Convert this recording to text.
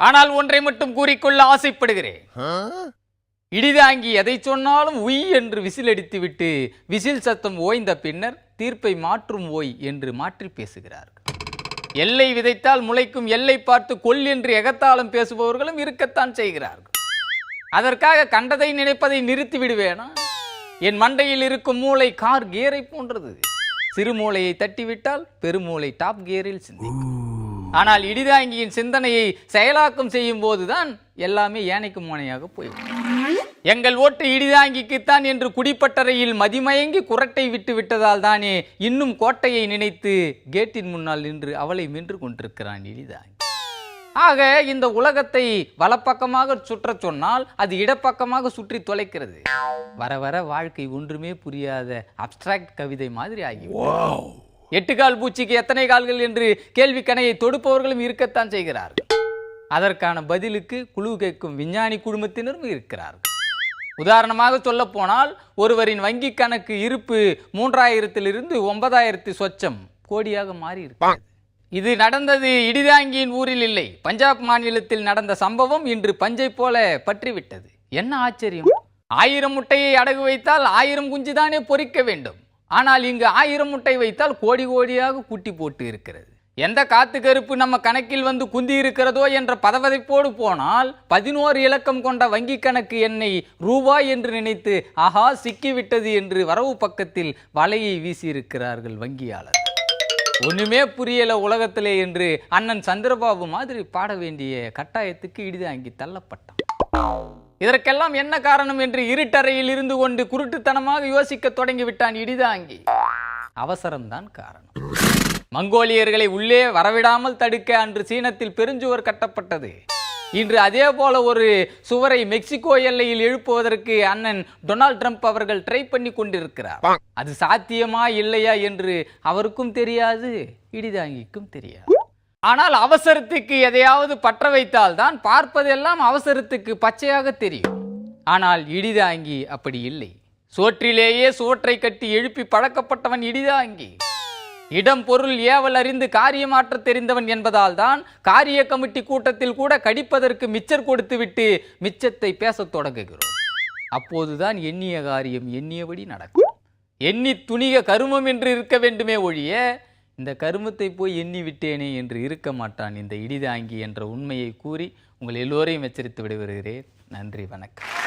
ஆனால் ஒன்றை மட்டும் கூறிக்கொள்ள ஆசைப்படுகிறேன். இடிதாங்கி எதை சொன்னாலும் உய் என்று விசில் அடித்துவிட்டு விசில் சத்தம் ஓய்ந்த பின்னர் தீர்ப்பை மாற்றும் ஓய் என்று மாற்றி பேசுகிறார்கள். எல்லை விதைத்தால் முளைக்கும், எல்லை பார்த்து கொல் என்று எகத்தாலும் பேசுபவர்களும் இருக்கத்தான் செய்கிறார்கள். அதற்காக கண்டதை நினைப்பதை நிறுத்தி விடுவேனா? என் மண்டையில் இருக்கும் மூளை கார் கியரை போன்றது. சிறு மூளையை தட்டிவிட்டால் பெருமூளை டாப் கியரில் சிந்திக்கும். ஆனால் இடிதாங்கியின் சிந்தனையை செயலாக்கம் செய்யும் போதுதான் எல்லாமே ஏனைக்கு மோனையாக போய்விடும். எங்கள் ஓட்டு இடிதாங்கிக்குத்தான் என்று குடிப்பட்டறையில் மதிமயங்கி குரட்டை விட்டு விட்டதால் தானே இன்னும் கோட்டையை நினைத்து கேட்டின் முன்னால் நின்று அவளை மென்று கொண்டிருக்கிறான் இடிதாங்கி. ஆக இந்த உலகத்தை வலப்பக்கமாக சுற்ற சொன்னால் அது இடப்பக்கமாக சுற்றி தொலைக்கிறது. வர வர வாழ்க்கை ஒன்றுமே புரியாத அப்டிராக்ட் கவிதை மாதிரி ஆகி, 8 கால் பூச்சிக்கு எத்தனை கால்கள் என்று கேள்வி கணையை தொடுப்பவர்களும் இருக்கத்தான் செய்கிறார்கள். அதற்கான பதிலுக்கு குழு கேட்கும் விஞ்ஞானி குடும்பத்தினரும் இருக்கிறார்கள். உதாரணமாக சொல்ல போனால் ஒருவரின் வங்கி கணக்கு இருப்பு 3000 9,000 சொச்சம் கோடியாக மாறி இருக்கு. இது நடந்தது இடிதாங்கியின் ஊரில் இல்லை, பஞ்சாப் மாநிலத்தில் நடந்த சம்பவம் இன்று பஞ்சை போல பற்றிவிட்டது. என்ன ஆச்சரியம்! 1000 முட்டையை அடகு வைத்தால் 1000 குஞ்சுதானே பொறிக்க வேண்டும். ஆனால் இங்கு 1000 முட்டை வைத்தால் கோடி கோடியாக குட்டி போட்டு இருக்கிறது. எந்த காத்து கருப்பு நம்ம கணக்கில் வந்து குந்தி இருக்கிறதோ என்ற பதவதைப்போடு போனால் 11 இலக்கம் கொண்ட வங்கி கணக்கு எண்ணை ரூபாய் என்று நினைத்து ஆஹா சிக்கிவிட்டது என்று வரவு பக்கத்தில் வலையை வீசியிருக்கிறார்கள் வங்கியாளர். ஒண்ணுமே புரியல உலகத்திலே என்று அண்ணன் சந்திரபாபு மாதிரி பாட வேண்டிய கட்டாயத்துக்கு இடிதாங்கி தள்ளப்பட்டான். இதற்கெல்லாம் என்ன காரணம் என்று இருட்டறையில் இருந்து கொண்டு குருட்டுத்தனமாக யோசிக்க தொடங்கிவிட்டான் இடிதாங்கி. அவசரம்தான் காரணம். மங்கோலியர்களை உள்ளே வரவிடாமல் தடுக்க அன்று சீனத்தில் பெருஞ்சுவர் கட்டப்பட்டது. இன்று அதே போல ஒரு சுவரை மெக்சிகோ எல்லையில் எழுப்புவதற்கு அண்ணன் டொனால்ட் ட்ரம்ப் அவர்கள் ட்ரை பண்ணி கொண்டிருக்கிறார். அது சாத்தியமா இல்லையா என்று அவருக்கும் தெரியாது, இடிதாங்கிக்கும் தெரியாது. ஆனால் அவசரத்துக்கு எதையாவது பற்ற வைத்தால் தான் பார்ப்பதெல்லாம் அவசரத்துக்கு பச்சையாக தெரியும். ஆனால் இடிதாங்கி அப்படி இல்லை. சோற்றிலேயே சோற்றை கட்டி எழுப்பி பழக்கப்பட்டவன் இடிதாங்கி. இடம் பொருள் ஏவல் அறிந்து காரியமாற்ற தெரிந்தவன் என்பதால் தான் காரிய கமிட்டி கூட்டத்தில் கூட கடிப்பதற்கு மிச்சர் கொடுத்துவிட்டு மிச்சத்தை பேசத் தொடங்குகிறோம். அப்போதுதான் எண்ணிய காரியம் எண்ணியபடி நடக்கும். எண்ணி துணிக கருமம் என்று இருக்க வேண்டுமே ஒழிய இந்த கருமத்தை போய் எண்ணி விட்டேனே என்று இருக்க மாட்டான் இந்த இடிதாங்கி என்ற உண்மையை கூறி உங்கள் எல்லோரையும் எச்சரித்து விடைபெறுகிறேன். நன்றி, வணக்கம்.